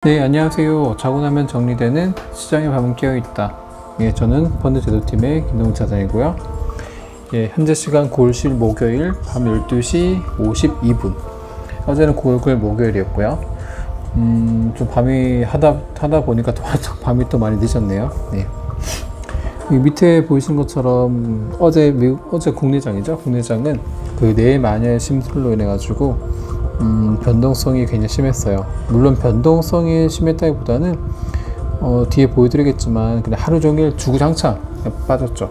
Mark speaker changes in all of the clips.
Speaker 1: 네, 안녕하세요. 자고 나면 정리되는 시장의 밤은 깨어있다. 예, 저는 펀드 제도팀의 김동훈 차장이고요. 예, 현재 시간 9월 10일 목요일 밤 12시 52분. 어제는 9월 9일 목요일이었고요. 좀 밤이 하다 보니까 밤이 또 많이 늦었네요. 네. 이 밑에 보이신 것처럼 어제 국내장이죠. 국내장은 그 내마녀의 심술로 인해 가지고 변동성이 굉장히 심했어요. 물론 변동성이 심했다기보다는 뒤에 보여드리겠지만 그냥 하루 종일 주구장창 빠졌죠.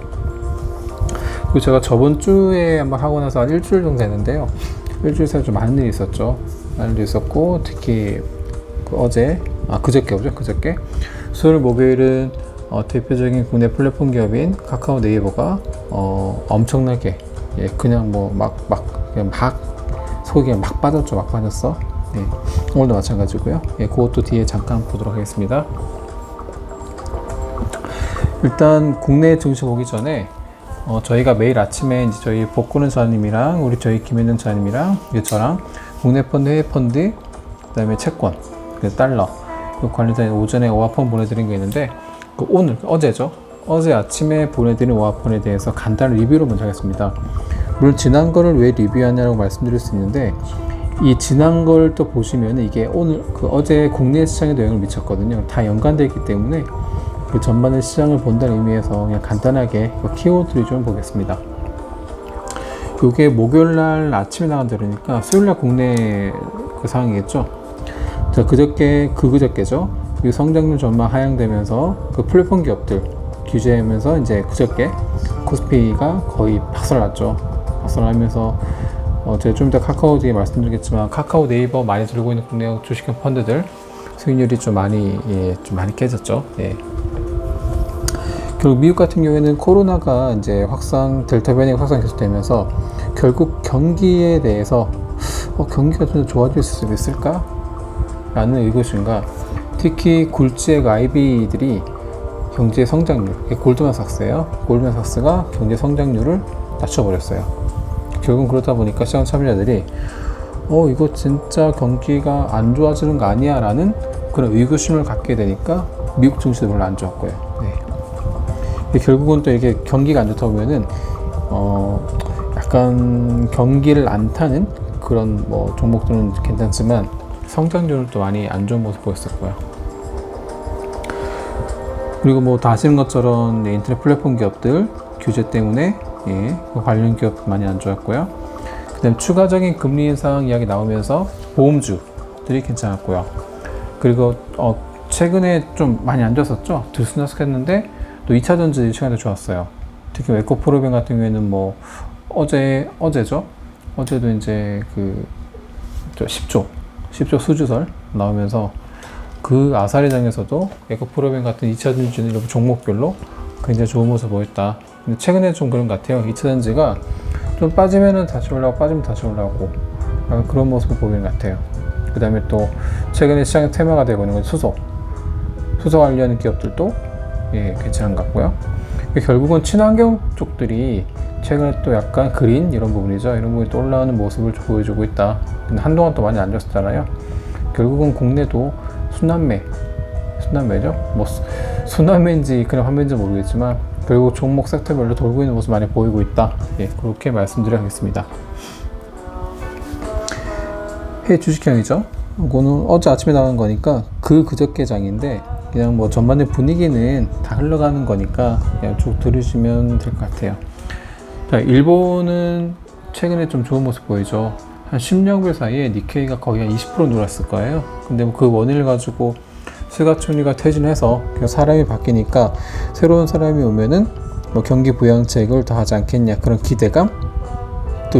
Speaker 1: 그리고 제가 저번 주에 한번 하고 나서 한 일주일 정도 됐는데요. 일주일 사이에 좀 많은 일이 있었죠. 많은 일이 있었고 특히 그저께 수요일 목요일은 대표적인 국내 플랫폼 기업인 카카오 네이버가 엄청나게 그냥 속이 막 빠졌죠. 막 빠졌어. 네. 오늘도 마찬가지고요. 그것도 뒤에 잠깐 보도록 하겠습니다. 일단 국내 증시 보기 전에 저희가 매일 아침에 이제 저희 복구는 저님이랑 저희 김현정 저님이랑 저랑 국내 펀드, 해외 펀드, 그다음에 채권, 달러 관련된 오전에 오화폰 보내드린 게 있는데 어제 아침에 보내드린 오화폰에 대해서 간단한 리뷰로 먼저 하겠습니다. 물론 지난 거를 왜 리뷰하냐고 말씀드릴 수 있는데 이 지난 걸 또 보시면 이게 어제 국내 시장에도 영향을 미쳤거든요. 다 연관되어 있기 때문에 그 전반의 시장을 본다는 의미에서 그냥 간단하게 키워드를 좀 보겠습니다. 이게 목요일날 아침에 나간 대로니까 수요일날 국내 그 상황이겠죠. 자, 그저께죠. 이 성장률 전망 하향되면서 그 플랫폼 기업들 규제하면서 이제 그저께 코스피가 거의 박살났죠. 박살나면서 제가 좀 이따 카카오 뒤에 말씀드리겠지만 카카오 네이버 많이 들고 있는 국내 주식형 펀드들 수익률이 좀 많이 깨졌죠. 예. 결국 미국 같은 경우에는 코로나가 이제 델타 변이가 확산 계속되면서 결국 경기에 대해서 경기가 좀 좋아질 수 있을까? 라는 의구심과 특히 굴지의 IB들이 경제 성장률, 골드만삭스예요. 골드만삭스가 경제 성장률을 낮춰버렸어요. 결국은 그러다 보니까 시장 참여자들이 이거 진짜 경기가 안 좋아지는 거 아니야? 라는 그런 의구심을 갖게 되니까 미국 증시도 별로 안 좋았고요. 네. 결국은 또 이게 경기가 안 좋다 보면은 약간 경기를 안 타는 그런 종목들은 괜찮지만 성장률은 또 많이 안 좋은 모습 보였었고요. 그리고 다 아시는 것처럼 인터넷 플랫폼 기업들 규제 때문에 관련 기업 많이 안 좋았고요. 그 다음 추가적인 금리 인상 이야기 나오면서 보험주들이 괜찮았고요. 그리고 최근에 좀 많이 안 좋았었죠. 들쑥날쑥했는데 또 2차전지 시간에 좋았어요. 특히 에코프로뱅 같은 경우에는 어제도 이제 10조 수주설 나오면서 그 아사리장에서도 에코프로뱅 같은 2차전지 종목별로 굉장히 좋은 모습을 보였다. 근데 최근에 좀 그런 것 같아요. 2차전지가 좀 빠지면은 다시 올라오고 빠지면 다시 올라오고 그런 모습을 보이는 것 같아요. 그 다음에 또 최근에 시장의 테마가 되고 있는 건 수소 관련 기업들도 괜찮은 것 같고요. 결국은 친환경 쪽들이 최근에 또 약간 그린 이런 부분이죠. 이런 부분이 또 올라오는 모습을 보여주고 있다. 근데 한동안 또 많이 안 좋았잖아요. 결국은 국내도 순환매죠. 순환매인지 그냥 환매인지 모르겠지만 결국 종목 섹터별로 돌고 있는 모습 많이 보이고 있다. 그렇게 말씀드리겠습니다. 해외 주식형이죠. 이거는 어제 아침에 나온 거니까 그저께 장인데 그냥 전반의 분위기는 다 흘러가는 거니까 그냥 쭉 들으시면 될 것 같아요. 자, 일본은 최근에 좀 좋은 모습 보이죠. 한 10년별 사이에 니케이가 거의 한 20% 늘었을 거예요. 근데 그 원인을 가지고 스가 총리가 퇴진해서 사람이 바뀌니까 새로운 사람이 오면은 경기 부양책을 더 하지 않겠냐 그런 기대감도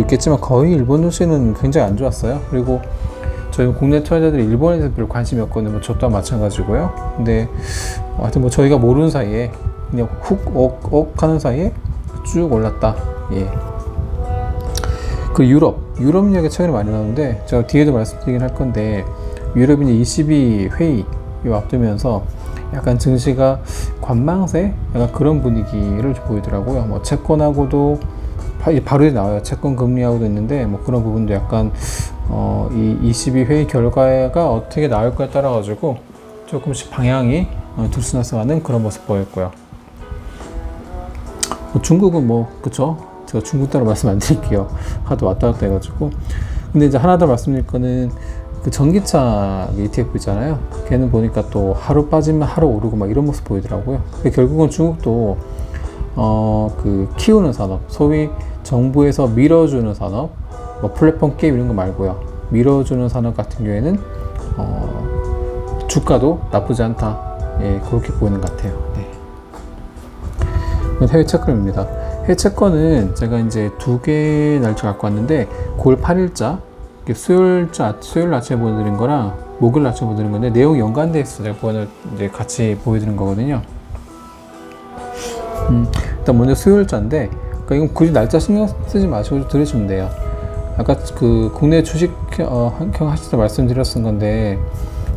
Speaker 1: 있겠지만 거의 일본 증시는 굉장히 안 좋았어요. 그리고 저희 국내 투자자들이 일본에 대해서 별 관심이 없거든요. 저 또한 마찬가지고요. 근데 하여튼 저희가 모르는 사이에 그냥 훅 하는 사이에 쭉 올랐다. 그 유럽 이야기 최근에 많이 나오는데 제가 뒤에도 말씀드리긴 할 건데 유럽이 이제 22 회의 앞두면서 약간 증시가 관망세 약간 그런 분위기를 보이더라고요. 채권하고도 바로 나와요. 채권 금리하고도 있는데 그런 부분도 약간 이 22회의 결과가 어떻게 나올 거에 따라 가지고 조금씩 방향이 들쑥날쑥하는 그런 모습 보였고요. 중국은 그쵸? 제가 중국 따로 말씀 안 드릴게요. 하도 왔다 갔다 해가지고. 근데 이제 하나 더 말씀드릴 거는 그 전기차 ETF 있잖아요. 걔는 보니까 또 하루 빠지면 하루 오르고 막 이런 모습 보이더라고요. 결국은 중국도 그 키우는 산업, 소위 정부에서 밀어주는 산업, 플랫폼 게임 이런 거 말고요. 밀어주는 산업 같은 경우에는 주가도 나쁘지 않다. 예, 그렇게 보이는 것 같아요. 네. 해외 채권입니다. 해외 채권은 제가 이제 2개 날짜 갖고 왔는데 9월 8일자 수요일 아침에 보여드린 거랑 목요일 아침에 보여드린 건데 내용이 연관되어 있어서 제가 그거는 이제 같이 보여드린 거거든요. 일단 먼저 수요일자인데 그러니까 이건 굳이 날짜 신경 쓰지 마시고 들으시면 돼요. 아까 그 국내 주식 환경 하실 때 말씀드렸던 건데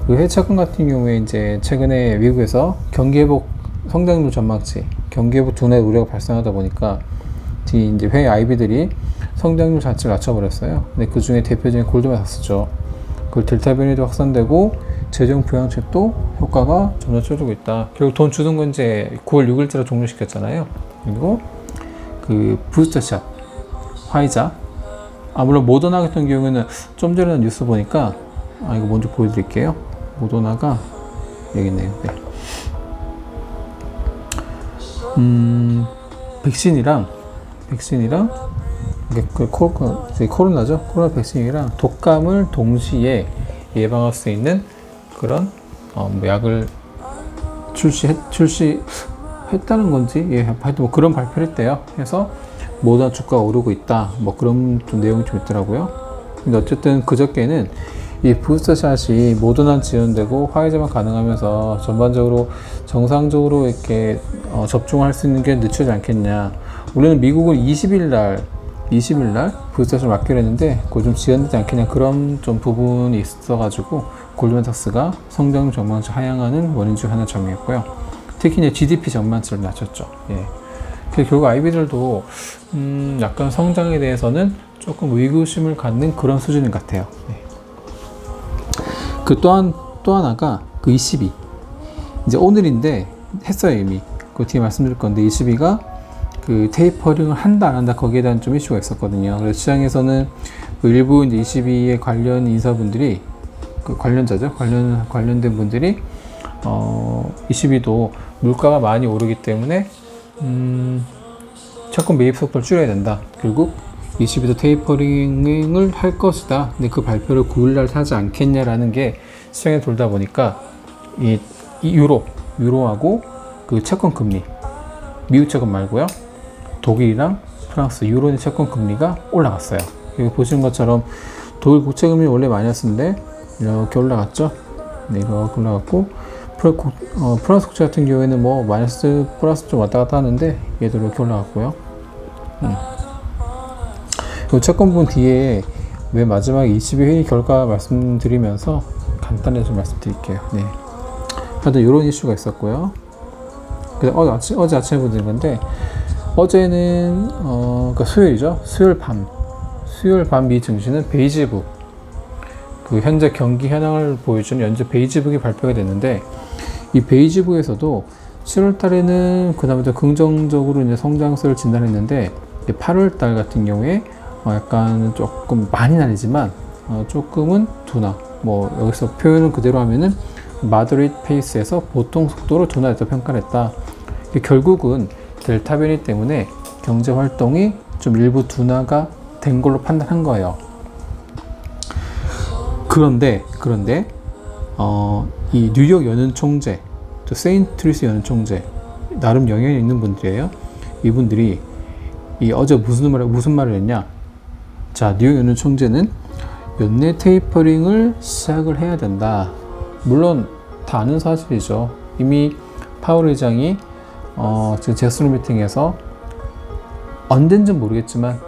Speaker 1: 그 해외 채권 같은 경우에 이제 최근에 미국에서 경기회복 성장률 전망치 경기회복 둔화 우려가 발생하다 보니까 이제 해외 IB들이 성장률 자체를 낮춰버렸어요. 근데 그 중에 대표적인 골드만삭스죠. 그 델타 변이도 확산되고 재정 부양책도 효과가 점점 줄어들고 있다. 결국 돈 주는 건 이제 9월 6일자로 종료시켰잖아요. 그리고 그 부스터샷 화이자 물론 모더나 같은 경우에는 좀 전에 뉴스 보니까 이거 먼저 보여드릴게요. 모더나가 여기 있네요. 네. 백신이랑 코로나죠. 코로나 백신이랑 독감을 동시에 예방할 수 있는 그런 약을 출시했다는 건지 하여튼 그런 발표를 했대요. 해서 모더나 주가가 오르고 있다. 그런 좀 내용이 좀 있더라고요. 근데 어쨌든 그저께는 이 부스터샷이 모더나 지원되고 화이자만 가능하면서 전반적으로 정상적으로 이렇게 접종할 수 있는 게 늦추지 않겠냐. 원래는 미국은 20일 날 부스터샷을 맞기로 했는데 그거 좀 지연되지 않겠냐 그런 좀 부분이 있어가지고 골드만삭스가 성장률 전망치 하향하는 원인 중 하나 정리했고요. 특히 이제 GDP 전망치를 낮췄죠. 예. 결국 IB들도 약간 성장에 대해서는 조금 의구심을 갖는 그런 수준인 것 같아요. 예. 또 하나가 그 22 이제 오늘인데 했어요 이미 그 뒤에 말씀드릴 건데 22가 그 테이퍼링을 한다 안 한다 거기에 대한 좀 이슈가 있었거든요. 그래서 시장에서는 그 일부 이제 22의 관련 인사분들이 그 관련자죠 관련된 분들이 22도 물가가 많이 오르기 때문에 채권 매입 속도를 줄여야 된다. 결국 22도 테이퍼링을 할 것이다. 근데 그 발표를 9일날 하지 않겠냐라는 게 시장에 돌다 보니까 이 유로하고 그 채권 금리 미국 채권 말고요. 독일이랑 프랑스 유로의 채권 금리가 올라갔어요. 여기 보시는 것처럼 독일 국채 금리 원래 마이너스인데 이렇게 올라갔죠. 네, 이렇게 올라갔고 프랑스 국채 같은 경우에는 마이너스 플러스 좀 왔다 갔다 하는데 얘도 이렇게 올라갔고요. 이 채권 부분 뒤에 맨 마지막에 22회의 결과 말씀드리면서 간단히 좀 말씀드릴게요. 네. 하여튼 이런 이슈가 있었고요. 어제 아침에 보는 건데 어제는 그러니까 수요일이죠. 수요일 밤 미 증시는 베이지북 그 현재 경기 현황을 보여주는 연재 베이지북이 발표가 됐는데 이 베이지북에서도 7월 달에는 그나마 긍정적으로 이제 성장세를 진단했는데 8월 달 같은 경우에 약간 조금 많이는 아니지만 조금은 둔화 여기서 표현은 그대로 하면은 moderate pace에서 보통 속도로 둔화했다 평가를 했다. 결국은 델타 변이 때문에 경제 활동이 좀 일부 둔화가 된 걸로 판단한 거예요. 그런데 이 뉴욕 연은 총재 또 세인트루이스 연은 총재 나름 영향이 있는 분들이에요. 이분들이 어제 무슨 말을 했냐? 자, 뉴욕 연은 총재는 연내 테이퍼링을 시작을 해야 된다. 물론 다 아는 사실이죠. 이미 파월 의장이 지금 제스론 미팅에서 언젠지 모르겠지만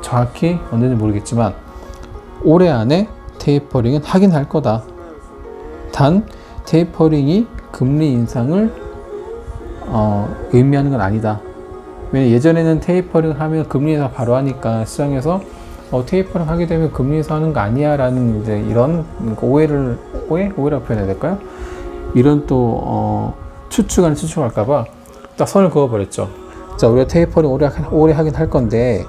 Speaker 1: 정확히 언젠지 모르겠지만 올해 안에 테이퍼링은 하긴 할 거다. 단 테이퍼링이 금리 인상을 의미하는 건 아니다. 왜냐면 예전에는 테이퍼링을 하면 금리 인상 바로 하니까 시장에서 테이퍼링 하게 되면 금리 인상하는 거 아니야 라는 이제 이런 오해라고 표현해야 될까요? 이런 또 추측할까봐 딱 선을 그어버렸죠. 자, 우리가 테이퍼링 오래 하긴 할 건데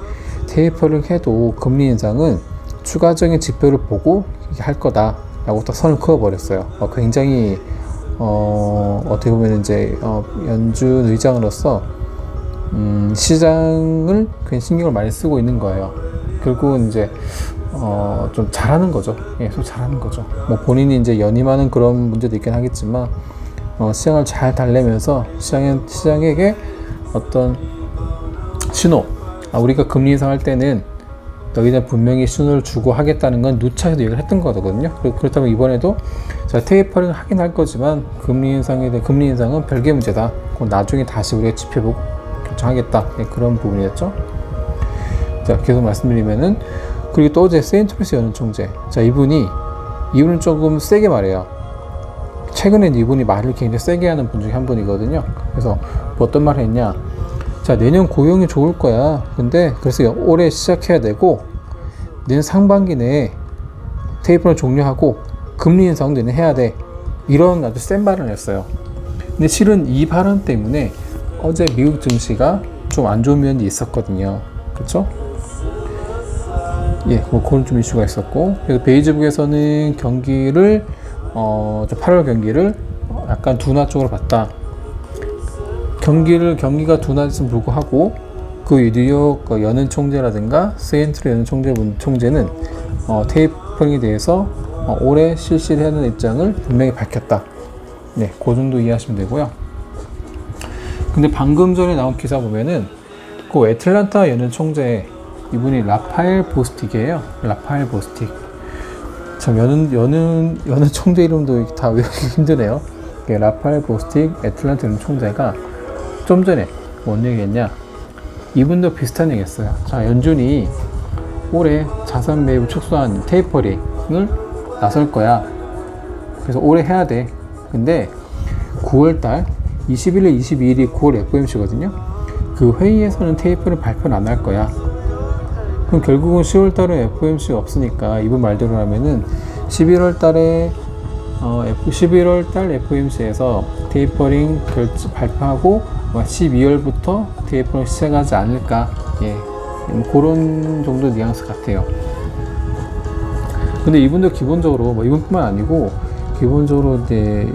Speaker 1: 테이퍼링 해도 금리 인상은 추가적인 지표를 보고 할 거다라고 딱 선을 그어버렸어요. 굉장히 어떻게 보면 이제 연준 의장으로서 시장을 굉장히 신경을 많이 쓰고 있는 거예요. 결국은 이제 좀 잘하는 거죠. 예, 좀 잘하는 거죠. 뭐 본인이 이제 연임하는 그런 문제도 있긴 하겠지만 시장을 잘 달래면서 시장에게 어떤 신호, 우리가 금리 인상할 때는 너희는 분명히 신호를 주고 하겠다는 건 누차에도 얘기를 했던 거거든요. 그렇다면 이번에도 테이퍼링 하긴 할 거지만 금리 인상은 별개 문제다. 그건 나중에 다시 우리가 지켜보고 결정하겠다. 네, 그런 부분이었죠. 자, 계속 말씀드리면은, 그리고 또 어제 세인트루이스 연은 총재. 자, 이분은 조금 세게 말해요. 최근엔 이분이 말을 굉장히 세게 하는 분 중에 한 분이거든요. 그래서 뭐 어떤 말 했냐. 자, 내년 고용이 좋을 거야. 근데 그래서 올해 시작해야 되고 내년 상반기 내에 테이퍼를 종료하고 금리 인상도 내년 해야 돼. 이런 아주 센 발언을 했어요. 근데 실은 이 발언 때문에 어제 미국 증시가 좀 안 좋은 면이 있었거든요. 그렇죠? 예, 뭐 그런 좀 이슈가 있었고, 그래서 베이지북에서는 경기를 8월 경기를 약간 둔화 쪽으로 봤다. 경기가 둔화했음에도 불구하고 그 뉴욕 연은 총재라든가 세인트루 연은 총재는 테이퍼링에 대해서 올해 실시를 하는 입장을 분명히 밝혔다. 네, 그 정도 이해하시면 되고요. 근데 방금 전에 나온 기사 보면은 그 애틀란타 연은 총재 이분이 라파엘 보스틱이에요. 라파엘 보스틱. 참 연은 총재 이름도 다 외우기 힘드네요. 라파엘 보스틱 애틀란타 연은 총재가 좀 전에 뭔 얘기했냐? 이분도 비슷한 얘기 했어요. 자, 연준이 올해 자산 매입을 축소한 테이퍼링을 나설 거야. 그래서 올해 해야 돼. 근데 9월달 21일, 22일이 9월 FOMC거든요. 그 회의에서는 테이퍼링 발표는 안 할 거야. 그럼 결국은 10월달은 FOMC가 없으니까 이분 말대로 하면은 11월달 FOMC에서 테이퍼링 발표하고 12월부터 테이퍼링 시작하지 않을까. 예, 그런 정도 뉘앙스 같아요. 근데 이분도 기본적으로 이분뿐만 아니고 기본적으로 이제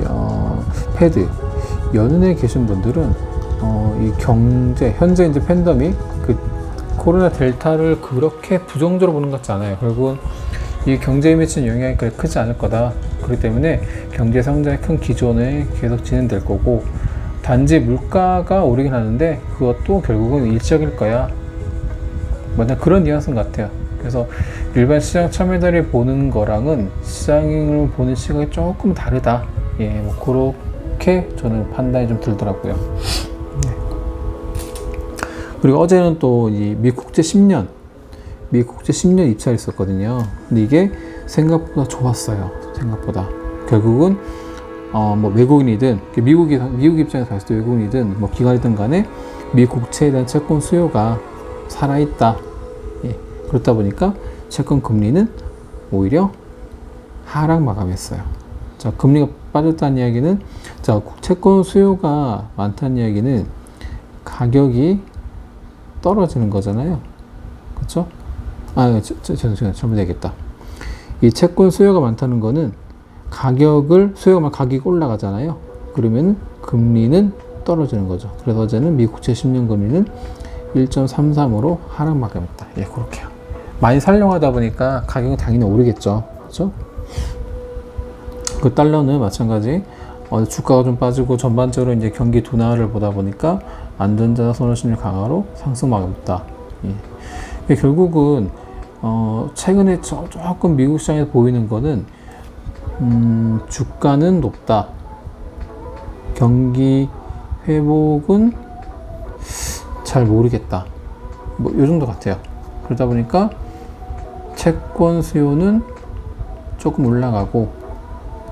Speaker 1: 패드 연은에 계신 분들은 이 경제 현재 이제 팬데믹 그 코로나 델타를 그렇게 부정적으로 보는 것 같지 않아요. 결국은 이 경제에 미치는 영향이 그렇게 크지 않을 거다. 그렇기 때문에 경제 성장의 큰 기조는 계속 진행될 거고, 단지 물가가 오르긴 하는데 그것도 결국은 일시적일 거야. 만약 그런 뉘앙스인 것 같아요. 그래서 일반 시장 참여자들이 보는 거랑은 시장을 보는 시각이 조금 다르다. 예, 뭐 그렇게 저는 판단이 좀 들더라고요. 네. 그리고 어제는 또 이 미국제 10년 입찰이 있었거든요. 근데 이게 생각보다 좋았어요. 생각보다. 결국은 뭐 외국인이든 미국 입장에서 봤을 때 외국인이든 뭐 기관이든 간에 미 국채에 대한 채권 수요가 살아있다. 예. 그렇다 보니까 채권 금리는 오히려 하락 마감했어요. 자, 금리가 빠졌다는 이야기는, 자, 채권 수요가 많다는 이야기는 가격이 떨어지는 거잖아요. 그렇죠? 잘못되겠다. 이 채권 수요가 많다는 거는 가격이 올라가잖아요. 그러면 금리는 떨어지는 거죠. 그래서 어제는 미 국채 10년 금리는 1.33으로 하락 마감했다. 예, 그렇게요. 많이 살려하다 보니까 가격은 당연히 오르겠죠. 그렇죠? 그 달러는 마찬가지. 주가가 좀 빠지고 전반적으로 이제 경기 둔화를 보다 보니까 안전자 선호심리 강화로 상승 마감했다. 예. 결국은 최근에 조금 미국 시장에서 보이는 거는 주가는 높다. 경기 회복은 잘 모르겠다. 뭐 요 정도 같아요. 그러다 보니까 채권 수요는 조금 올라가고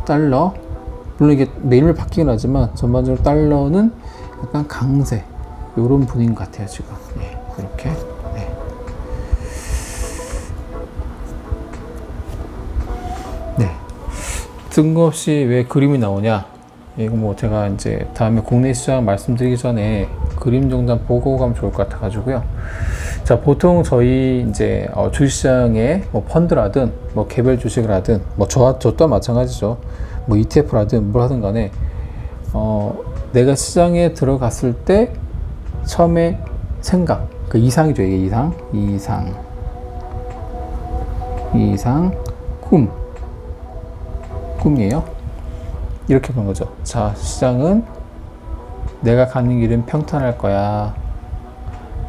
Speaker 1: 달러, 물론 이게 매일매일 바뀌긴 하지만 전반적으로 달러는 약간 강세, 요런 분위기인 것 같아요 지금. 예, 그렇게. 네. 네. 뜬금없이 왜 그림이 나오냐? 이거 뭐 제가 이제 다음에 국내 시장 말씀드리기 전에 그림 정도 보고 가면 좋을 것 같아 가지고요. 자, 보통 저희 이제 주식시장에 뭐 펀드라든 뭐 개별 주식을 하든 뭐 저 또한 마찬가지죠. 뭐 ETF라든 뭘 하든 간에 내가 시장에 들어갔을 때 처음에 생각, 그 이상이죠. 이게 이상 꿈이에요. 이렇게 보는 거죠. 자, 시장은 내가 가는 길은 평탄할 거야.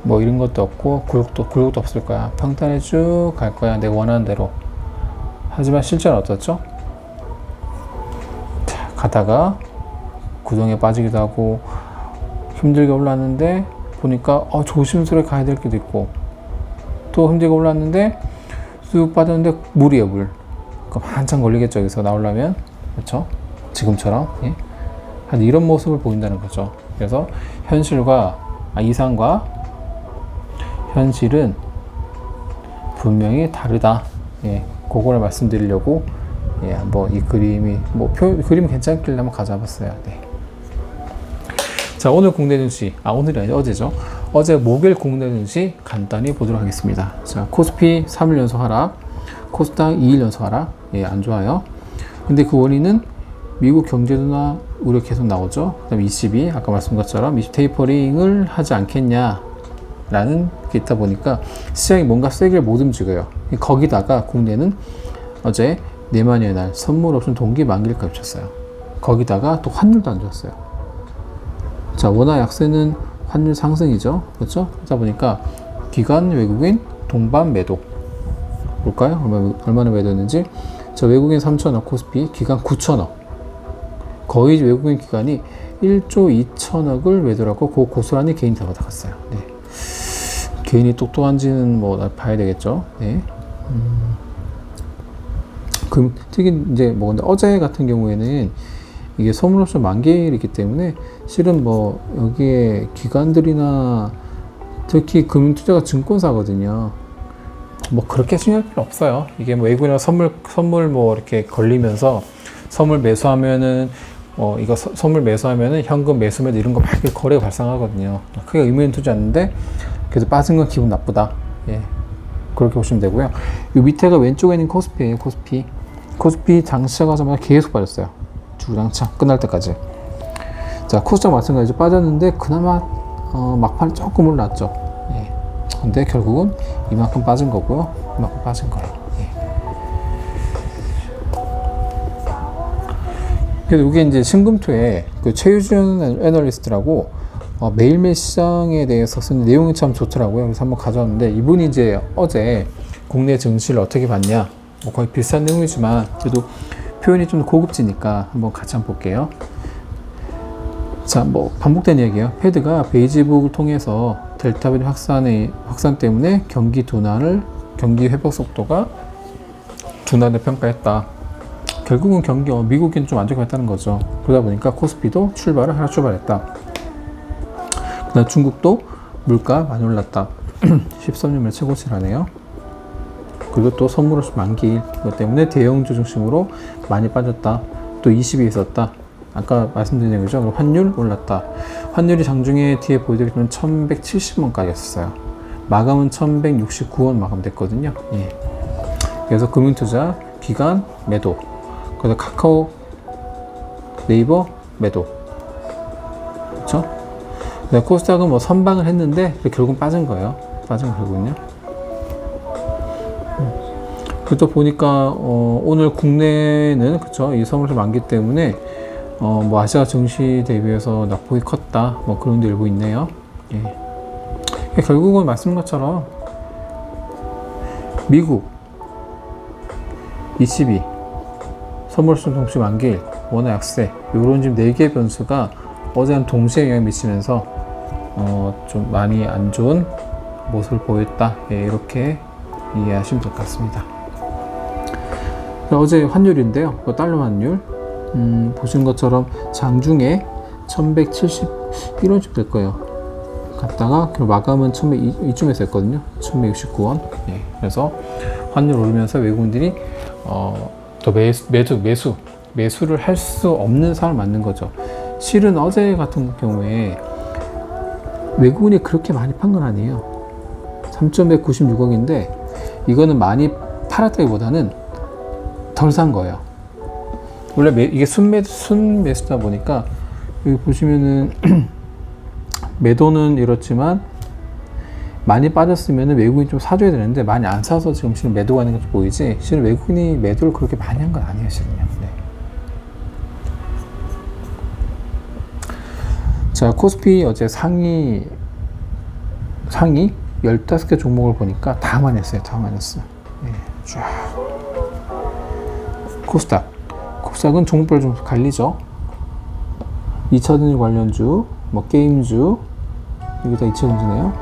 Speaker 1: 뭐 이런 것도 없고 굴곡도 없을 거야. 평탄에 쭉 갈 거야. 내가 원하는 대로. 하지만 실제는 어떻죠? 자, 가다가 구덩이에 빠지기도 하고 힘들게 올랐는데 보니까 조심스럽게 가야 될 길도 있고, 또 힘들게 올랐는데 쑥 빠졌는데 물이에요, 물. 그럼 한참 걸리겠죠, 여기서 나오려면. 그렇죠? 지금처럼. 예? 한 이런 모습을 보인다는 거죠. 그래서 이상과 현실은 분명히 다르다. 예, 그거를 말씀드리려고 한번 이 그림이 그림 괜찮길래 한번 가져와봤어요. 네. 자, 오늘 국내 증시, 오늘이 아니죠, 어제죠. 어제 목요일 국내 증시 간단히 보도록 하겠습니다. 자, 코스피 3일 연속 하락, 코스닥 2일 연속 하락. 안 좋아요. 근데 그 원인은 미국 경제 둔화 우려 계속 나오죠. 그 다음에 ECB, 아까 말씀드린 것처럼 ECB 테이퍼링을 하지 않겠냐 라는 게 있다 보니까 시장이 뭔가 세게 못 움직여요. 거기다가 국내는 어제 내만여의 날 선물 옵션 동기 만기일까 겹쳤어요. 거기다가 또 환율도 안 좋았어요. 자, 원화 약세는 환율 상승이죠. 그렇죠? 그러다 보니까 기관 외국인 동반 매도 볼까요? 얼마나 매도했는지. 자, 외국인 3천억 코스피, 기관 9천억. 거의 외국인 기관이 1조 2천억을 매도하고 그 고스란히 개인 다 받아갔어요. 네. 개인이 똑똑한지는 뭐 봐야 되겠죠. 네. 특히 이제 뭐 근데 어제 같은 경우에는 이게 선물옵션 만기일이기 때문에 실은 뭐 여기에 기관들이나 특히 금융투자가 증권사거든요. 뭐 그렇게 신경 필요 없어요. 이게 뭐 외국인이나 선물 뭐 이렇게 걸리면서 선물 매수하면은 이거 선물 매수하면은 현금 매수매도 이런 거 막 거래가 발생하거든요. 크게 의미 있는 투자 않는데 그래도 빠진 건 기분 나쁘다. 예. 그렇게 보시면 되고요. 이 밑에가 왼쪽에 있는 코스피예요. 코스피 장 시작하자마자 계속 빠졌어요. 주구장창 끝날 때까지. 자, 코스닥 마찬가지로 빠졌는데 그나마 막판 조금 올랐죠. 예. 근데 결국은 이만큼 빠진 거고요. 이만큼 빠진 거예요. 예. 그래서 이게 이제 신금투의 그 최유준 애널리스트라고 매일매일 시장에 대해서 쓴 내용이 참 좋더라고요. 그래서 한번 가져왔는데 이분이 이제 어제 국내 증시를 어떻게 봤냐, 뭐 거의 비슷한 내용이지만 그래도 표현이 좀 고급지니까 한번 같이 한번 볼게요. 자, 뭐 반복된 얘기예요. 패드가 베이지북을 통해서 델타 변이 확산 때문에 경기 회복 속도가 둔화를 평가했다. 결국은 미국은 좀 안 좋게 했다는 거죠. 그러다 보니까 코스피도 하락 출발했다. 그다음 중국도 물가 많이 올랐다. 13년물 최고치를 하네요. 그리고 또 선물옵션 만기일 이것 때문에 대형주 중심으로 많이 빠졌다. 또 20이 있었다. 아까 말씀드린 얘기죠. 그리고 환율 올랐다. 환율이 장중에 뒤에 보여드리면 1170원까지였어요. 마감은 1169원 마감됐거든요. 예. 그래서 금융투자, 기관 매도, 그래서 카카오, 네이버 매도. 그렇죠? 코스닥은 뭐 선방을 했는데 결국은 빠진 거예요. 결국은요. 그또 보니까 오늘 국내는 그쵸, 이 선물옵션 만기 때문에 뭐 아시아 증시 대비해서 낙폭이 컸다. 뭐 그런 데 일부 있네요. 예. 결국은 말씀드린 것처럼 미국, ECB, 선물옵션 동시 만기일, 원화 약세, 요런 지금 4개의 변수가 어제는 동시에 영향을 미치면서 좀 많이 안 좋은 모습을 보였다. 예, 이렇게 이해하시면 될 것 같습니다. 어제 환율인데요. 달러 환율 보신 것처럼 장중에 1171원쯤 될 거예요. 갔다가 마감은 1102쯤에서 했거든요. 1169원. 예, 그래서 환율 오르면서 외국인들이 더 매수를 할 수 없는 상황을 만든 거죠. 실은 어제 같은 경우에 외국인이 그렇게 많이 판 건 아니에요. 3,196억인데 이거는 많이 팔았다기보다는 덜 산 거예요. 원래 이게 순매수다 보니까 여기 보시면은 매도는 이렇지만 많이 빠졌으면 외국인이 좀 사줘야 되는데 많이 안 사서 지금 실은 매도가 있는 것도 보이지, 실은 외국인이 매도를 그렇게 많이 한 건 아니에요, 실은요. 네. 자, 코스피 어제 상위 15개 종목을 보니까 다 마이너스예요. 다 마이너스. 네, 쫙. 코스닥은 종목별 좀 갈리죠. 2차전지 관련주, 뭐 게임주, 여기 다 2차전지네요.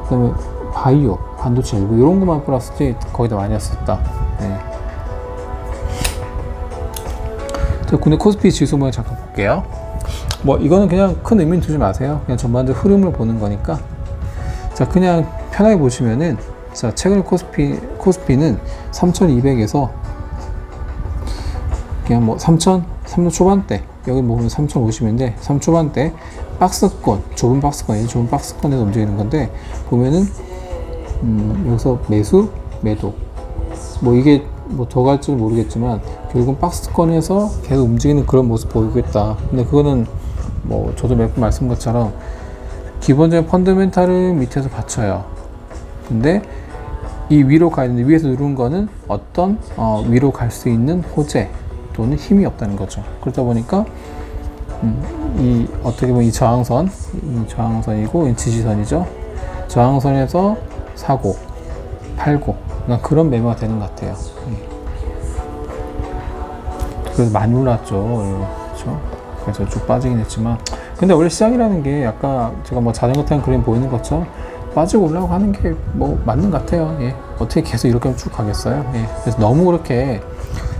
Speaker 1: 그 다음에 바이오, 반도체 일부 이런 것만 플러스지 거의 다 마이너스였다. 네. 자, 국내 코스피 지수 모양 잠깐 볼게요. 뭐 이거는 그냥 큰 의미는 두지 마세요. 그냥 전반적 흐름을 보는 거니까. 자, 그냥 편하게 보시면은, 자, 최근에 코스피는 3,200에서 그냥 뭐 3,000 초반대, 여기 보면 3,050인데 3 초반대 박스권, 좁은 박스권에서 움직이는 건데, 보면은 여기서 매수, 매도, 뭐 이게 뭐 더 갈지는 모르겠지만 결국은 박스권에서 계속 움직이는 그런 모습 보이고 있다. 근데 그거는 뭐 저도 몇 번 말씀한 것처럼 기본적인 펀더멘탈은 밑에서 받쳐요. 근데 이 위로 가 있는데 위에서 누른 거는 어떤 위로 갈 수 있는 호재 또는 힘이 없다는 거죠. 그러다 보니까 이 어떻게 보면 이 저항선이고 이 지지선이죠. 저항선에서 사고 팔고 그런 매매가 되는 것 같아요. 그래서 많이 올랐죠. 그렇죠? 그래서 쭉 빠지긴 했지만, 근데 원래 시장이라는 게 아까 제가 뭐 자전거 타는 그림 보이는 것처럼 빠지고 올라가고 하는 게 뭐 맞는 것 같아요. 예. 어떻게 계속 이렇게 쭉 가겠어요? 예. 그래서 너무 그렇게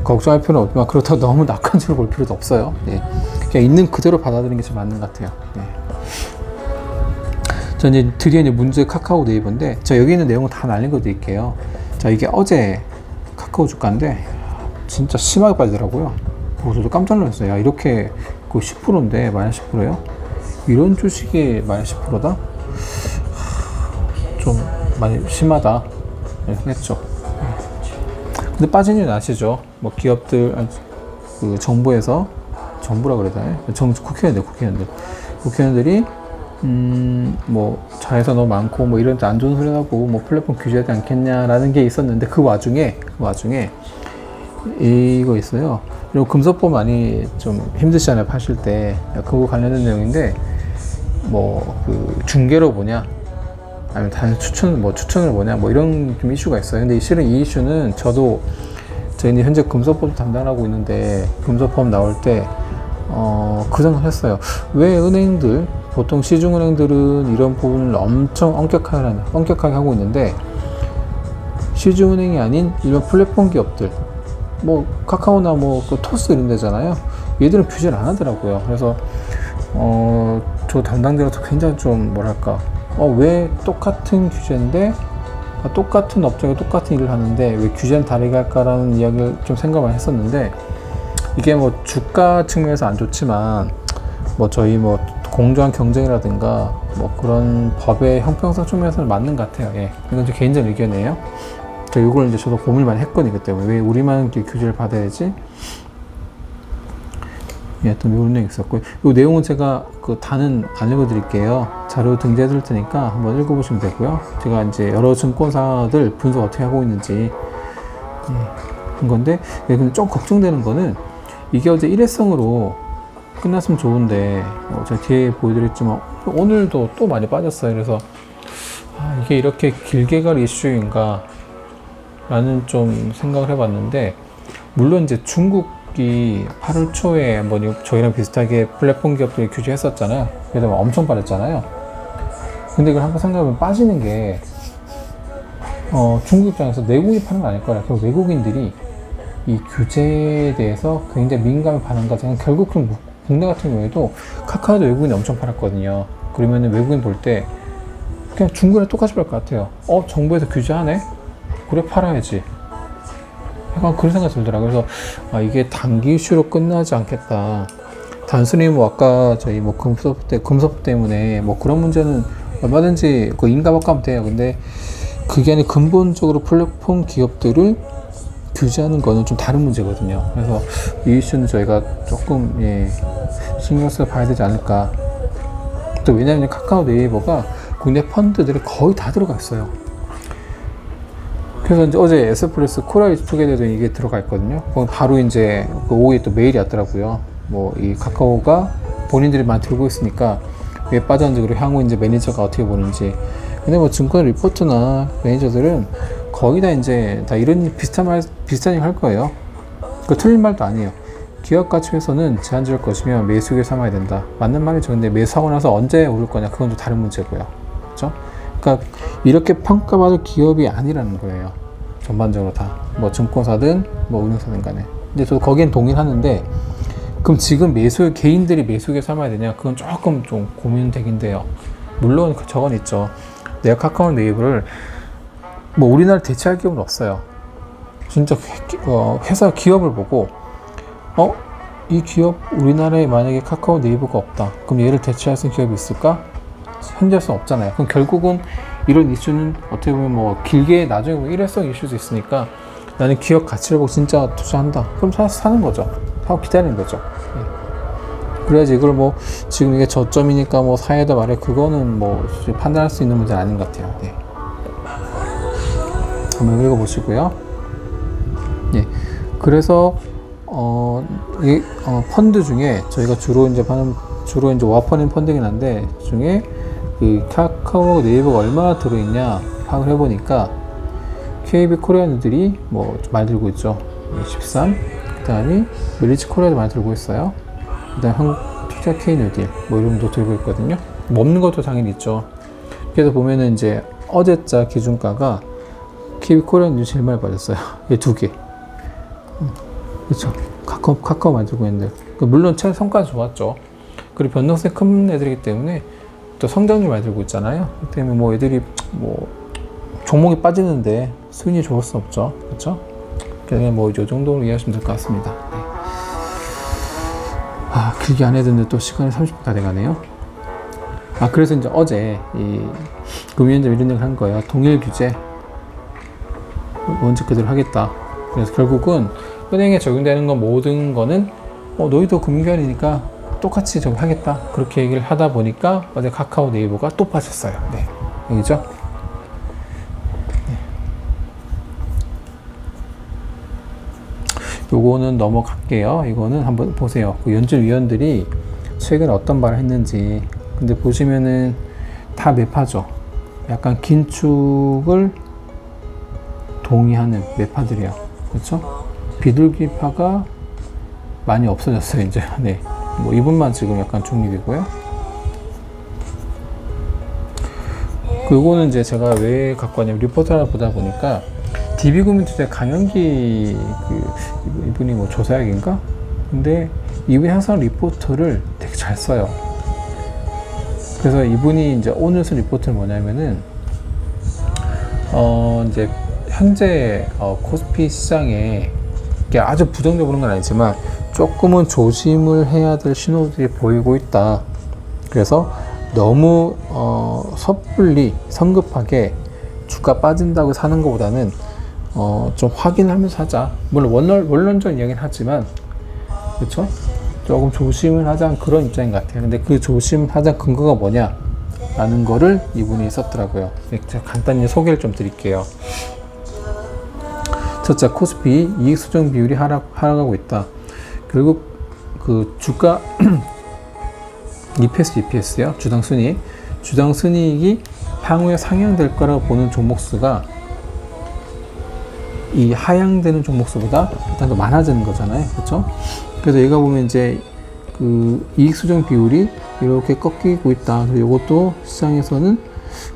Speaker 1: 걱정할 필요는 없지만 그렇다고 너무 낙관적으로 볼 필요도 없어요. 예. 그냥 있는 그대로 받아들이는 게 좀 맞는 것 같아요. 예. 자, 이제 드디어 이제 문제 카카오 네이버인데, 자, 여기 있는 내용을 다 날린 거 드릴게요. 자, 이게 어제 카카오 주가인데 진짜 심하게 빠지더라고요. 그래서 저도 깜짝 놀랐어요. 야, 이렇게 그 10%인데 마이너스 10%예요? 이런 주식이 마이너스 10%다? 좀 많이 심하다. 이렇게 했죠. 근데 빠진 이유는 아시죠? 뭐 기업들, 그 정부에서, 정부라 그래야 되나요? 국회의원들이 뭐 자회사 너무 많고 뭐 이런 안 좋은 소리 하고 뭐 플랫폼 규제하지 않겠냐라는 게 있었는데, 그 와중에 이거 있어요. 그리고 금속보 많이 좀 힘드시잖아요, 파실 때. 그거 관련된 내용인데, 뭐 그 중개로 보냐, 아니면 단순 추천을 뭐냐, 뭐 이런 좀 이슈가 있어요. 근데 실은 이 이슈는 저도 저희는 현재 금속법 담당하고 있는데, 금속법 나올 때 그 생각을 했어요. 왜 은행들, 보통 시중은행들은 이런 부분을 엄청 엄격하게 하고 있는데, 시중은행이 아닌 일반 플랫폼 기업들, 뭐 카카오나 뭐 그 토스 이런 데잖아요. 얘들은 규제를 안 하더라고요. 그래서 저 담당자로서 굉장히 좀 뭐랄까, 왜 똑같은 규제인데 똑같은 업종에 똑같은 일을 하는데 왜 규제는 다르게 할까라는 이야기를 좀 생각을 했었는데, 이게 뭐 주가 측면에서 안 좋지만 뭐 저희 뭐 공정한 경쟁이라든가 뭐 그런 법의 형평성 측면에서는 맞는 것 같아요. 예. 이건 제 개인적인 의견이에요. 이걸 이제 저도 고민을 많이 했거든요. 그때 왜 우리만 규제를 받아야지? 예, 또 이런 내용이 있었고, 이 내용은 제가 그 다는 안 읽어드릴게요. 자료 등재해 드릴 테니까 한번 읽어보시면 되고요. 제가 이제 여러 증권사들 분석 어떻게 하고 있는지 한 건데, 근데 좀 걱정되는 거는 이게 어제 일회성으로 끝났으면 좋은데, 제가 뒤에 보여드렸지만 오늘도 또 많이 빠졌어요. 그래서 이게 이렇게 길게 갈 이슈인가 라는 좀 생각을 해봤는데, 물론 이제 중국이 8월 초에 뭐 저희랑 비슷하게 플랫폼 기업들이 규제했었잖아요. 그래서 엄청 빠졌잖아요. 근데 이걸 한번 생각해보면 빠지는 게 중국 입장에서 내국인이 파는 건 아닐 거라. 결국 외국인들이 이 규제에 대해서 굉장히 민감히 반응하잖아요. 결국 그럼 국내 같은 경우에도 카카오도 외국인이 엄청 팔았거든요. 그러면 외국인 볼 때 그냥 중국이랑 똑같이 볼 것 같아요. 정부에서 규제하네? 그래, 팔아야지 약간 그런 생각이 들더라고요. 그래서 이게 단기 이슈로 끝나지 않겠다. 단순히 뭐 아까 저희 뭐 금속 때문에 뭐 그런 문제는 얼마든지 그 인가받가면 돼요. 근데 그게 아니라 근본적으로 플랫폼 기업들을 규제하는 거는 좀 다른 문제거든요. 그래서 이 이슈는 저희가 조금 신경 써서 봐야 되지 않을까. 또 왜냐하면 카카오 네이버가 국내 펀드들이 거의 다 들어가 있어요. 그래서 이제 어제 에스프레소 코리아 투게더도 이게 들어가 있거든요. 바로 이제 그 오후에 또 메일이 왔더라고요. 뭐 이 카카오가 본인들이 많이 들고 있으니까 왜 빠졌는지, 그리고 향후 이제 매니저가 어떻게 보는지. 근데 뭐 증권 리포트나 매니저들은 거의 다 이제 다 이런 비슷한 얘기 할 거예요. 그 틀린 말도 아니에요. 기업 가치에서는 제한적일 것이며 매수기에 삼아야 된다. 맞는 말이죠. 근데 매수하고 나서 언제 오를 거냐, 그건 또 다른 문제고요. 그렇죠? 그러니까 이렇게 평가받을 기업이 아니라는 거예요. 전반적으로 다. 뭐 증권사든 뭐 은행사든 간에. 근데 저도 거기엔 동의하는데, 그럼 지금 개인들이 매수기에 삼아야 되냐? 그건 조금 좀 고민되긴 돼요. 물론 저건 있죠. 내가 카카오 네이버를 뭐 우리나라 대체할 기업은 없어요. 진짜 회사 기업을 보고 이 기업 우리나라에 만약에 카카오 네이버가 없다. 그럼 얘를 대체할 수 있는 기업이 있을까? 현재로서는 없잖아요. 그럼 결국은 이런 이슈는 어떻게 보면 뭐 길게 나중에 보면 일회성 이슈도 있으니까 나는 기업 가치를 보고 진짜 투자한다. 그럼 사는 거죠. 하고 기다리는 거죠. 그래야지 이걸 뭐 지금 이게 저점이니까 뭐 사야다 말해, 그거는 뭐 판단할 수 있는 문제는 아닌 것 같아요. 한번 읽어보시고요. 그래서 펀드 중에 저희가 주로 이제 와퍼닝 펀드긴 한데, 중에 그 카카오 네이버가 얼마나 들어있냐 파악을 해보니까 KB 코리아들이 뭐 많이 들고 있죠. 13. 그 다음에 멜리츠 코리아도 많이 들고 있어요. 그 다음에 한국투자 K뉴딜 뭐 이런 것도 들고 있거든요. 뭐 없는 것도 당연히 있죠. 그래서 보면은 이제 어제자 기준가가 KB 코리아는 제일 많이 빠졌어요. 이 두 개. 그렇죠. 카카오 많이 들고 있는데, 물론 최근 성과는 좋았죠. 그리고 변동성이 큰 애들이기 때문에 또 성장률 많이 들고 있잖아요. 그렇기 때문에 뭐 애들이 뭐 종목이 빠지는데 수익이 좋을 수 없죠. 그렇죠? 그냥 뭐 이 정도로 이해하시면 될 것 같습니다. 길게 안 해도는데 또 시간이 30분 다 돼가네요. 그래서 이제 어제 이 금융위원장 이런 얘기를 한 거예요. 동일 규제 원칙 그대로 하겠다. 그래서 결국은 은행에 적용되는 건 모든 거는 너희도 금융기관이니까 똑같이 적용하겠다. 그렇게 얘기를 하다 보니까 어제 카카오 네이버가 또 빠졌어요. 여기죠? 요거는 넘어갈게요. 이거는 한번 보세요. 그 연준위원들이 최근에 어떤 말을 했는지. 근데 보시면은 다 매파죠. 약간 긴축을 동의하는 매파들이에요. 그렇죠? 비둘기파가 많이 없어졌어요, 이제. 뭐 이분만 지금 약간 중립이고요. 그거는 이제 제가 왜 갖고 왔냐면, 리포트 하나 보다 보니까 DB금융투자 강연기 이분이 뭐 조사역인가? 근데 이분이 항상 리포트를 되게 잘 써요. 그래서 이분이 이제 오늘 쓴 리포트는 뭐냐면은 이제 현재 코스피 시장에 이게 아주 부정적으로 그런 건 아니지만 조금은 조심을 해야 될 신호들이 보이고 있다. 그래서 너무 섣불리 성급하게 주가 빠진다고 사는 것보다는 좀 확인하면서 하자. 물론 원론적인 이야기는 하지만, 그렇죠? 조금 조심을 하자는 그런 입장인 것 같아요. 근데 그 조심하자 근거가 뭐냐 라는 거를 이분이 썼더라고요. 제가 간단히 소개를 좀 드릴게요. 첫째, 코스피 이익 수정 비율이 하락하고 있다. 결국 그 주가 EPS요. 주당 순이익이 향후에 상향될 거라고 보는 종목 수가 이 하향되는 종목 수보다 일단 더 많아지는 거잖아요. 그렇죠? 그래서 얘가 보면 이제 그 이익 수정 비율이 이렇게 꺾이고 있다. 그래서 이것도 시장에서는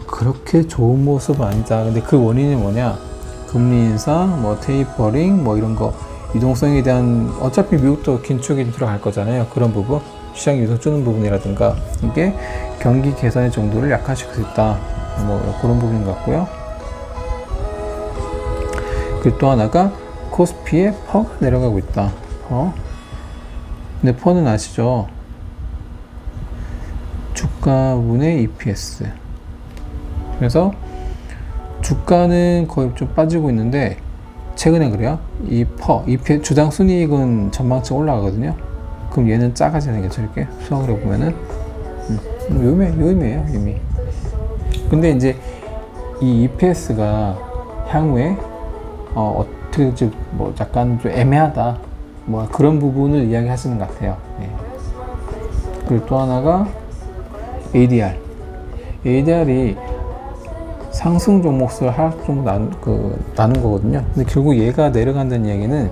Speaker 1: 그렇게 좋은 모습은 아니다. 근데 그 원인이 뭐냐? 금리 인상, 뭐 테이퍼링, 뭐 이런 거, 유동성에 대한, 어차피 미국도 긴축이 들어갈 거잖아요. 그런 부분, 시장 유동 주는 부분이라든가, 이게 경기 개선의 정도를 약화시킬 수 있다. 뭐 그런 부분인 것 같고요. 그리고 또 하나가 코스피에 퍼가 내려가고 있다. 근데 퍼는 아시죠? 주가분의 EPS. 그래서 주가는 거의 좀 빠지고 있는데 최근에 그래요. 이 EPS 주당 순이익은 전망치 올라가거든요. 그럼 얘는 작아지는 게 저렇게 수학으로 보면은 요임이에요. 근데 이제 이 EPS가 향후에 어떻게 좀 뭐 약간 좀 애매하다 뭐 그런 부분을 이야기하시는 것 같아요. 그리고 또 하나가 ADR이 상승 종목수를 하락 종목 나눈 거거든요. 근데 결국 얘가 내려간다는 이야기는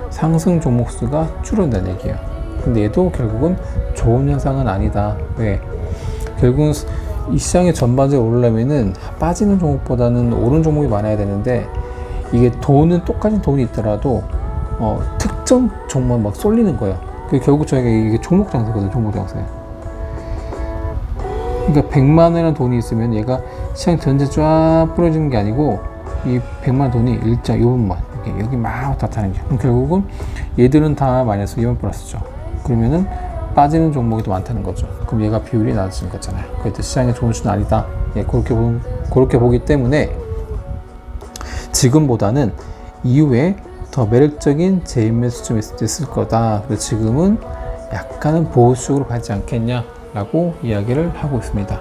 Speaker 1: 상승 종목수가 줄어든다는 얘기예요. 근데 얘도 결국은 좋은 현상은 아니다. 왜? 결국은 이 시장이 전반적으로 오르려면은 빠지는 종목보다는 오른 종목이 많아야 되는데 이게 돈은 똑같은 돈이 있더라도 특정 종목 막 쏠리는 거예요. 결국 저희가 이게 종목 장세거든요. 종목 장세. 그러니까 100만 원이라는 돈이 있으면 얘가 시장 전체 쫙 뿌려지는 게 아니고 이 100만 원 돈이 일정 요 부분만 여기 막 왔다 갔다 하는 게. 그럼 결국은 얘들은 다 마이너스, 얘만 플러스죠. 그러면은 빠지는 종목이 더 많다는 거죠. 그럼 얘가 비율이 낮아지는 거잖아요. 그래도 시장의 좋은 수는 아니다. 그렇게 보기 때문에 지금보다는 이후에 더 매력적인 재매수점이 있을 거다. 그래서 지금은 약간은 보수적으로 가지 않겠냐라고 이야기를 하고 있습니다.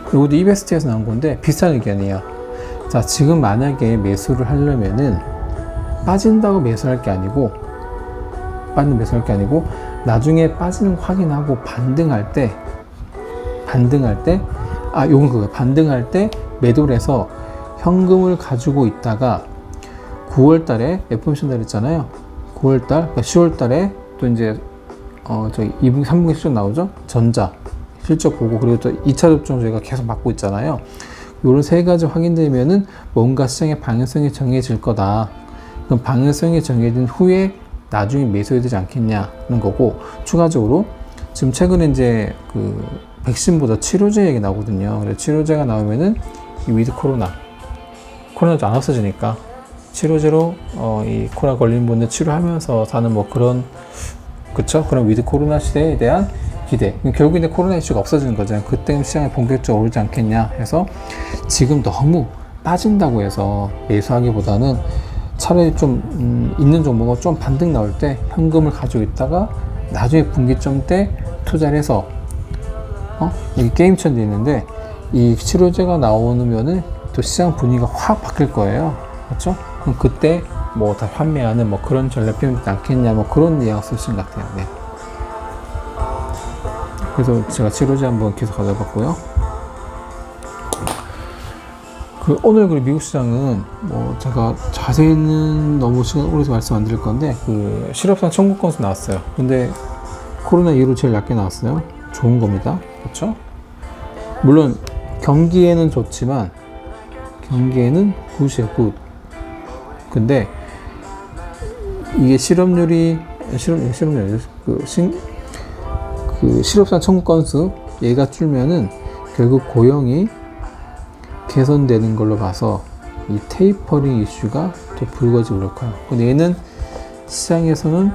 Speaker 1: 이것도 이베스트에서 나온 건데 비슷한 의견이에요. 자, 지금 만약에 매수를 하려면은 빠진다고 매수할 게 아니고 나중에 빠지는 거 확인하고 반등할 때 요건 그거예요. 반등할 때 매도를 해서 현금을 가지고 있다가 9월 달에 FOMC 했잖아요. 9월 달, 그러니까 10월 달에 또 이제 저희 2분기, 3분기 실적 나오죠. 전자 실적 보고 그리고 또 2차 접종 저희가 계속 받고 있잖아요. 요런 세 가지 확인되면은 뭔가 시장의 방향성이 정해질 거다. 그럼 방향성이 정해진 후에 나중에 매수해야 되지 않겠냐는 거고, 추가적으로 지금 최근에 이제 그 백신보다 치료제 얘기 나오거든요. 그래서 치료제가 나오면은 이 위드 코로나도 안 없어지니까 치료제로 이 코로나 걸린 분들 치료하면서 사는 뭐 그런 그런 위드 코로나 시대에 대한 기대. 결국 이제 코로나 이슈가 없어지는 거잖아요. 그때 시장이 본격적으로 오르지 않겠냐 해서 지금 너무 빠진다고 해서 매수하기보다는 차라리 좀 있는 종목은 좀 반등 나올 때 현금을 가지고 있다가 나중에 분기점 때 투자를 해서 여기 게임천도 있는데 이 치료제가 나오면은 또 시장 분위기가 확 바뀔 거예요. 그렇죠? 그럼 그때 뭐 다 판매하는 뭐 그런 전략 필요하지 않겠냐 뭐 그런 뉘앙스 쓰신 것 같아요. 네. 그래서 제가 치료제 한번 계속 가져봤고요. 오늘 그 미국 시장은 뭐 제가 자세히는 너무 시간 오래서 말씀 안 드릴 건데 그 실업상 청구 건수 나왔어요. 근데 코로나 이후로 제일 낮게 나왔어요. 좋은 겁니다. 그렇죠? 물론 경기에는 좋지만 경기에는 굿이에요. 굿. 근데 이게 실업률 실업상 청구 건수 얘가 줄면은 결국 고용이 개선되는 걸로 봐서 이 테이퍼링 이슈가 또 불거지고 그럴 거예요. 근데 얘는 시장에서는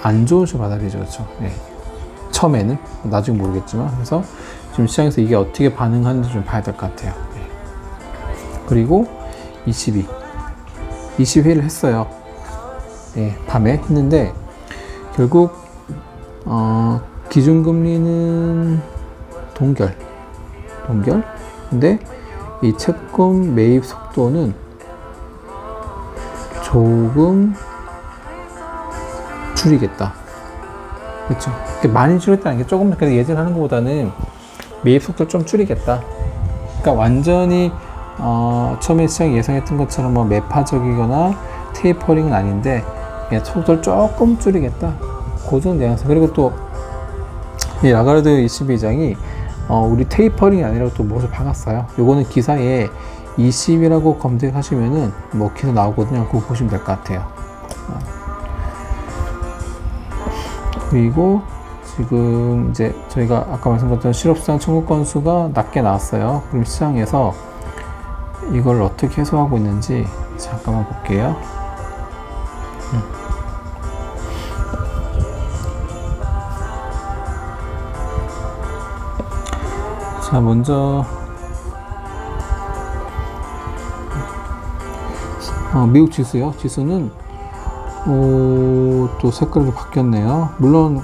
Speaker 1: 안 좋은 슈 받아들이죠. 그렇죠? 네. 처음에는 나중에 모르겠지만 그래서 지금 시장에서 이게 어떻게 반응하는지 좀 봐야 될 것 같아요. 네. 그리고 22회를 했어요. 네, 밤에 했는데 결국 기준금리는 동결. 근데 이 채권 매입 속도는 조금 줄이겠다. 그렇죠? 많이 줄였다는 게 조금 예전에 하는 것보다는 매입 속도를 좀 줄이겠다. 그러니까 완전히 처음에 시장이 예상했던 것처럼 뭐 매파적이거나 테이퍼링은 아닌데 그냥 속도를 조금 줄이겠다. 그 정도 뉘앙스. 그리고 또 이 라가르드 22장이 우리 테이퍼링이 아니라 또 무엇을 박았어요. 요거는 기사에 20이라고 검색하시면은 뭐 기사 나오거든요. 그거 보시면 될 것 같아요. 그리고 지금 이제 저희가 아까 말씀드렸던 실업상 청구 건수가 낮게 나왔어요. 그럼 시장에서 이걸 어떻게 해소하고 있는지 잠깐만 볼게요. 자, 먼저 미국 지수요. 지수는 또 색깔이 바뀌었네요. 물론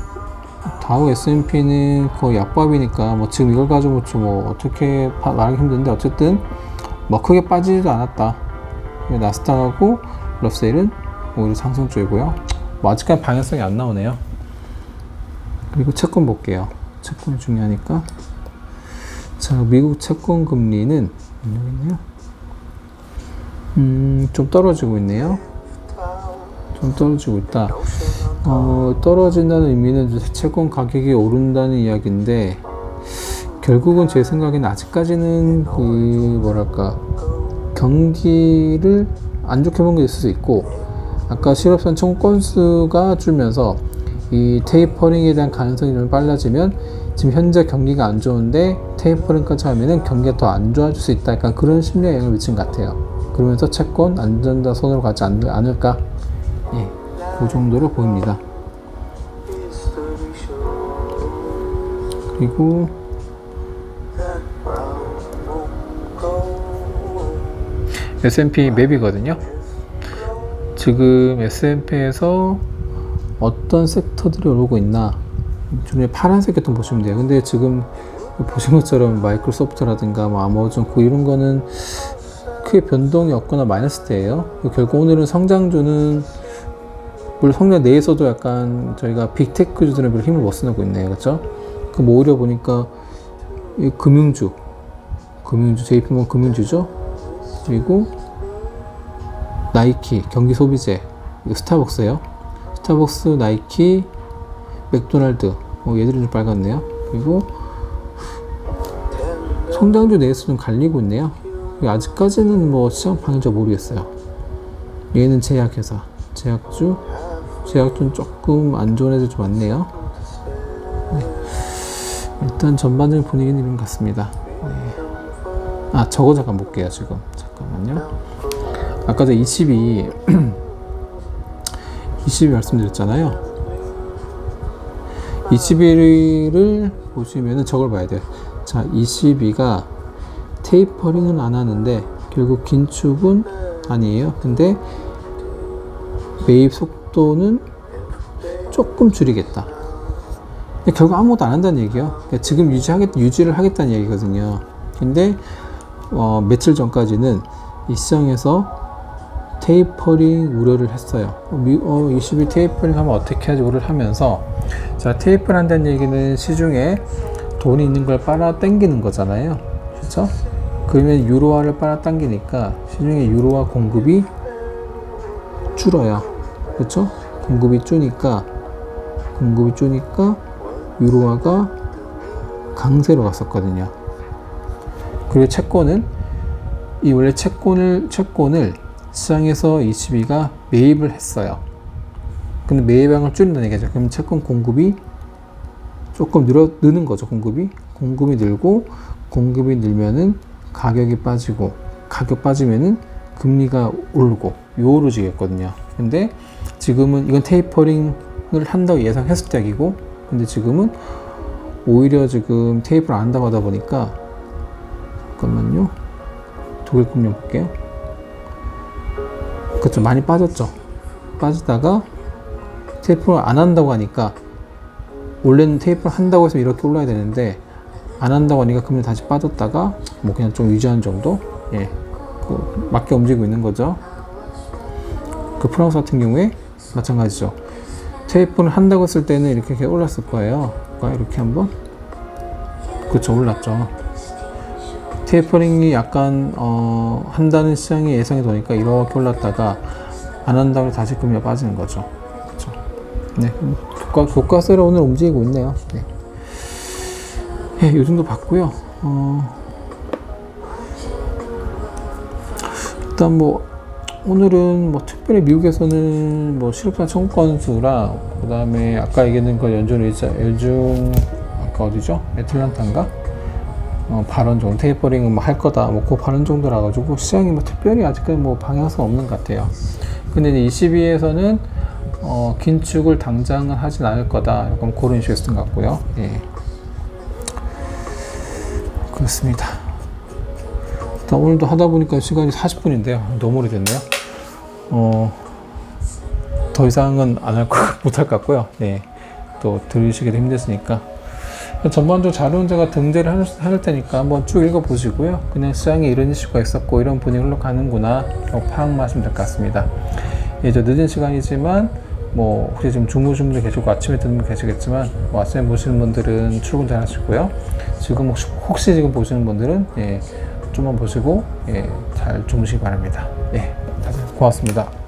Speaker 1: 다우 S&P는 거의 약밥이니까 뭐 지금 이걸 가지고 뭐 어떻게 말하기 힘든데, 어쨌든 뭐 크게 빠지지도 않았다. 나스닥하고 러셀은 오히려 상승 쪽이고요. 뭐 아직까지 방향성이 안 나오네요. 그리고 채권 볼게요. 채권이 중요하니까. 자, 미국 채권 금리는 여기 있네요. 좀 떨어지고 있네요. 좀 떨어지고 있다. 떨어진다는 의미는 채권 가격이 오른다는 이야기인데, 결국은 제 생각에는 아직까지는 경기를 안 좋게 본 게 있을 수 있고, 아까 실업선 청구 건수가 줄면서 이 테이퍼링에 대한 가능성이 좀 빨라지면, 지금 현재 경기가 안 좋은데 테이퍼링까지 하면은 경기가 더 안 좋아질 수 있다. 약간 그런 심리에 영향을 미친 것 같아요. 그러면서 채권 안전자 손으로 가지 않을까? 예, 그 정도로 보입니다. 그리고 S&P 맵이거든요. 지금 S&P에서 어떤 섹터들이 오르고 있나, 중에 파란색 계통 보시면 돼요. 근데 지금 보신 것처럼 마이크로소프트라든가 뭐 아마존 이런 거는 크게 변동이 없거나 마이너스 대예요. 결국 오늘은 성장주는, 물론 성장 내에서도 약간 저희가 빅테크주들은 별로 힘을 못 쓰고 있네요. 그렇죠? 그럼 오히려 보니까 이 금융주 JP모건 금융주죠. 그리고 나이키, 경기 소비재, 이거 스타벅스예요. 스타벅스, 나이키, 맥도날드, 얘들은 좀 빨갛네요. 그리고 성장주 내에서 좀 갈리고 있네요. 아직까지는 뭐 시장 방향인지 모르겠어요. 얘는 제약회사, 제약주는 조금 안 좋은 애들 좀 많네요. 네. 일단 전반적인 분위기는 이런 것 같습니다. 네. 저거 잠깐 볼게요. 지금 잠깐만요. 아까 저 22 말씀드렸잖아요. 21을 보시면은 저걸 봐야 돼요. 자, 22가 테이퍼링은 안 하는데 결국 긴축은 아니에요. 근데 매입 속도는 조금 줄이겠다. 근데 결국 아무것도 안 한다는 얘기예요. 그러니까 지금 유지를 하겠다는 얘기거든요. 근데 며칠 전까지는 이 시장에서 테이퍼링 우려를 했어요. 20일 테이퍼링 하면 어떻게 하지 우려를 하면서, 자, 테이퍼링 한다는 얘기는 시중에 돈이 있는 걸 빨아 당기는 거잖아요. 그렇죠? 그러면 유로화를 빨아 당기니까 시중에 유로화 공급이 줄어요. 그렇죠? 공급이 줄니까 유로화가 강세로 갔었거든요. 그리고 채권은 원래 채권을 시장에서 ECB가 매입을 했어요. 근데 매입량을 줄인다는 얘기죠. 그럼 채권 공급이 조금 느는 거죠. 공급이 늘고, 공급이 늘면은 가격이 빠지고, 가격 빠지면은 금리가 오르고, 요오르지겠거든요. 근데 지금은 이건 테이퍼링을 한다고 예상했을 때 얘기고, 근데 지금은 오히려 지금 테이퍼를 안 한다고 하다 보니까, 잠깐만요. 독일 금융 볼게요. 그쵸, 많이 빠졌죠. 빠지다가 테이퍼를 안 한다고 하니까, 원래는 테이퍼를 한다고 해서 이렇게 올라야 되는데 안 한다고 하니까 금리 다시 빠졌다가 뭐 그냥 좀 유지한 정도, 맞게 움직이고 있는 거죠. 그 프랑스 같은 경우에 마찬가지죠. 테이퍼를 한다고 했을 때는 이렇게 올랐을 거예요. 이렇게 한번, 그쵸, 올랐죠. 테이퍼링이 약간 한다는 시장의 예상이 되니까 이렇게 올랐다가 안 한다고 다시 금리가 빠지는 거죠. 그쵸. 네, 교과서로 오늘 움직이고 있네요. 네. 네, 이 정도 봤고요. 일단 뭐 오늘은 뭐 특별히 미국에서는 뭐 실업자 청구 건수랑, 그 다음에 아까 얘기했던 거 연중 아까 어디죠? 애틀란타인가? 발언 정도, 테이퍼링은 뭐 할 거다, 뭐 그 발언 정도라 가지고 시장이 뭐 특별히 아직까지 뭐 방향성 없는 것 같아요. 근데 이제 ECB에서는 긴축을 당장은 하진 않을 거다, 약간 그런 식으로 쓴 것 같고요. 예. 그렇습니다. 오늘도 하다 보니까 시간이 40분인데요. 너무 오래됐네요. 더 이상은 못할 것 같고요. 네. 또 들으시기도 힘드시니까. 전반적으로 자료원자가 등재를 할 테니까 한번 쭉 읽어보시고요. 그냥 시장에 이런 이슈가 있었고 이런 분위기 흘러가는구나 파악만 하시면 될 것 같습니다. 이제 늦은 시간이지만 뭐 혹시 지금 주무시는 분들 계시고 아침에 듣는 분 계시겠지만 아침에 보시는 분들은 출근 잘 하시고요. 지금 혹시 지금 보시는 분들은 좀만 보시고 잘 주무시기 바랍니다. 다들 고맙습니다.